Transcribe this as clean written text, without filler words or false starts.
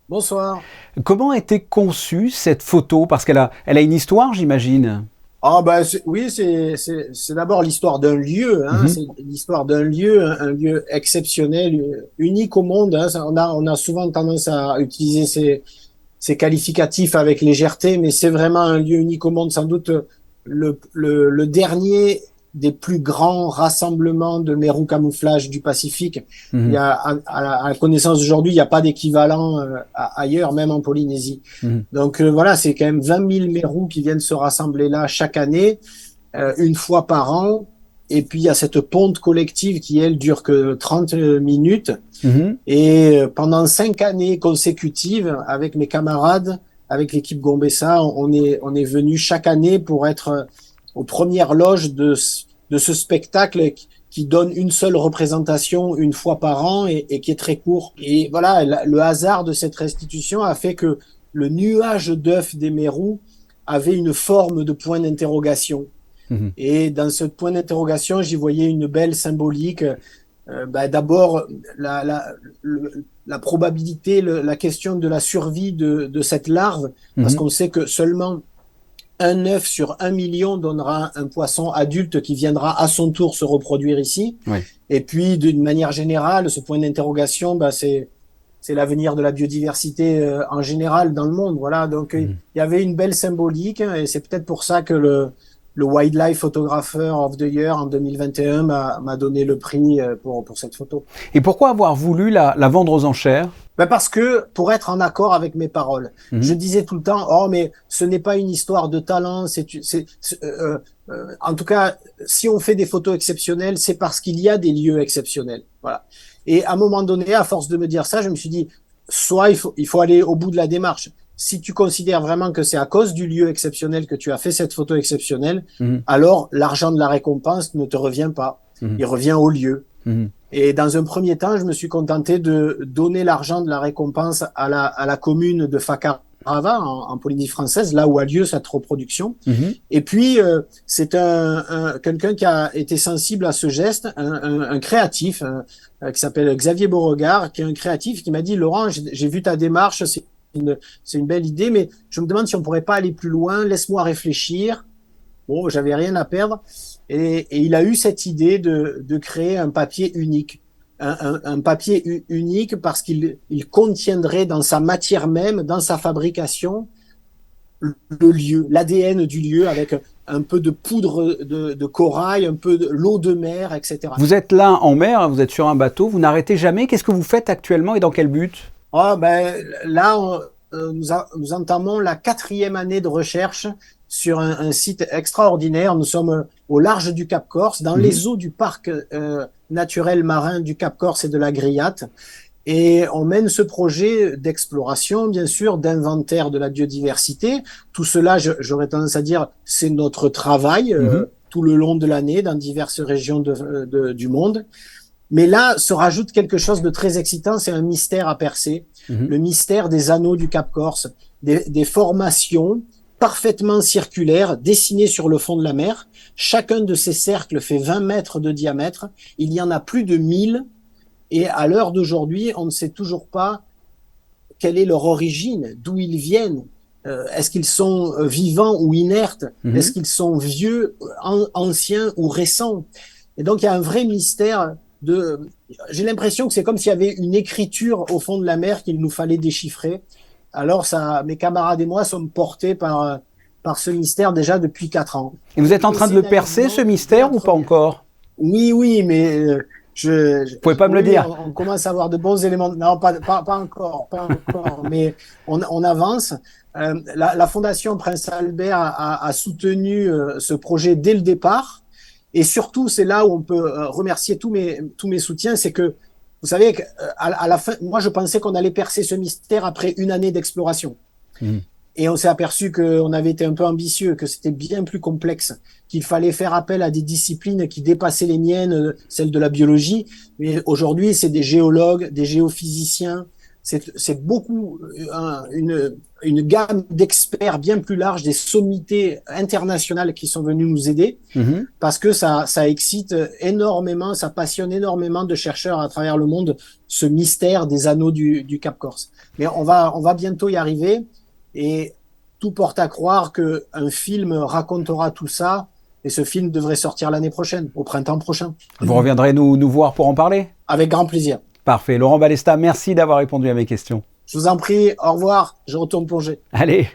Bonsoir. Comment a été conçue cette photo? Parce qu'elle a une histoire, j'imagine? Oui, c'est d'abord l'histoire d'un lieu, hein, Mhm, c'est l'histoire d'un lieu, un lieu exceptionnel, unique au monde, hein. On a souvent tendance à utiliser ces qualificatifs avec légèreté, mais c'est vraiment un lieu unique au monde, sans doute le dernier des plus grands rassemblements de mérous camouflage du Pacifique. Il y mhm, a, à la connaissance d'aujourd'hui, il n'y a pas d'équivalent ailleurs, même en Polynésie. mhm, Donc voilà, c'est quand même 20 000 mérous qui viennent se rassembler là chaque année, une fois par an. Et puis il y a cette ponte collective qui, elle, dure que 30 minutes. mhm. Et pendant 5 années consécutives, avec mes camarades, avec l'équipe Gombessa, on est venu chaque année pour être aux premières loges de ce spectacle qui donne une seule représentation une fois par an et qui est très court. Et voilà, le hasard de cette restitution a fait que le nuage d'œufs des Mérous avait une forme de point d'interrogation. Mhm. Et dans ce point d'interrogation, j'y voyais une belle symbolique. D'abord, la probabilité, la question de la survie de cette larve, parce Mhm. qu'on sait que seulement un œuf sur 1 million donnera un poisson adulte qui viendra à son tour se reproduire ici. Oui. Et puis, d'une manière générale, ce point d'interrogation, c'est l'avenir de la biodiversité en général dans le monde. Voilà, donc il Mhm. y avait une belle symbolique, hein, et c'est peut-être pour ça que le Wildlife Photographer of the Year en 2021 m'a donné le prix pour cette photo. Et pourquoi avoir voulu la vendre aux enchères? Parce que pour être en accord avec mes paroles, je Mhm, disais tout le temps, oh mais ce n'est pas une histoire de talent, en tout cas, si on fait des photos exceptionnelles, c'est parce qu'il y a des lieux exceptionnels. Voilà. Et à un moment donné, à force de me dire ça, je me suis dit, soit il faut aller au bout de la démarche. Si tu considères vraiment que c'est à cause du lieu exceptionnel que tu as fait cette photo exceptionnelle, mhm, alors l'argent de la récompense ne te revient pas. mhm, Il revient au lieu. mhm, Et dans un premier temps, je me suis contenté de donner l'argent de la récompense à la commune de Fakarava, en Polynésie française, là où a lieu cette reproduction. mhm. Et puis, c'est quelqu'un qui a été sensible à ce geste, un créatif, qui s'appelle Xavier Beauregard, qui est un créatif, qui m'a dit, Laurent, j'ai vu ta démarche, c'est une belle idée, mais je me demande si on pourrait pas aller plus loin, laisse-moi réfléchir. Bon, j'avais rien à perdre. Et il a eu cette idée de créer un papier unique. Un papier unique parce qu'il contiendrait dans sa matière même, dans sa fabrication, le lieu, l'ADN du lieu avec un peu de poudre de corail, un peu de l'eau de mer, etc. Vous êtes là en mer, hein, vous êtes sur un bateau, vous n'arrêtez jamais. Qu'est-ce que vous faites actuellement et dans quel but? Là, nous entamons la 4e année de recherche sur un site extraordinaire. Nous sommes au large du Cap Corse, dans Mhm, les eaux du parc naturel marin du Cap Corse et de la Grillate. Et on mène ce projet d'exploration, bien sûr, d'inventaire de la biodiversité. Tout cela, j'aurais tendance à dire, c'est notre travail mhm, tout le long de l'année dans diverses régions du monde. Mais là se rajoute quelque chose de très excitant, c'est un mystère à percer, mhm. le mystère des anneaux du Cap Corse, des formations parfaitement circulaires dessinées sur le fond de la mer. Chacun de ces cercles fait 20 mètres de diamètre. Il y en a plus de 1000. Et à l'heure d'aujourd'hui, on ne sait toujours pas quelle est leur origine, d'où ils viennent. Est-ce qu'ils sont vivants ou inertes? Est-ce Mhm. qu'ils sont vieux, anciens ou récents? Et donc, il y a un vrai mystère de. J'ai l'impression que c'est comme s'il y avait une écriture au fond de la mer qu'il nous fallait déchiffrer. Alors, ça, mes camarades et moi sommes portés par ce mystère déjà depuis 4 ans. Et vous êtes en Et train de c'est le percer, ce naïvement dès la mystère, ou pas première. encore? Oui, oui, mais Vous pouvez pas me le oui, oui, dire. on commence à avoir de bons éléments. Non, pas encore, pas encore, mais on avance. La Fondation Prince Albert a soutenu ce projet dès le départ. Et surtout, c'est là où on peut remercier tous mes soutiens, c'est que, vous savez, à la fin, moi, je pensais qu'on allait percer ce mystère après une année d'exploration. Mhm, Et on s'est aperçu qu'on avait été un peu ambitieux, que c'était bien plus complexe, qu'il fallait faire appel à des disciplines qui dépassaient les miennes, celles de la biologie. Mais aujourd'hui, c'est des géologues, des géophysiciens, c'est beaucoup une gamme d'experts bien plus large, des sommités internationales qui sont venues nous aider, parce que ça excite énormément, ça passionne énormément de chercheurs à travers le monde, ce mystère des anneaux du Cap Corse. Mais on va bientôt y arriver, et tout porte à croire qu'un film racontera tout ça, et ce film devrait sortir l'année prochaine, au printemps prochain. Vous reviendrez nous voir pour en parler? Avec grand plaisir. Parfait. Laurent Balesta, merci d'avoir répondu à mes questions. Je vous en prie, au revoir, je retourne plonger. Allez.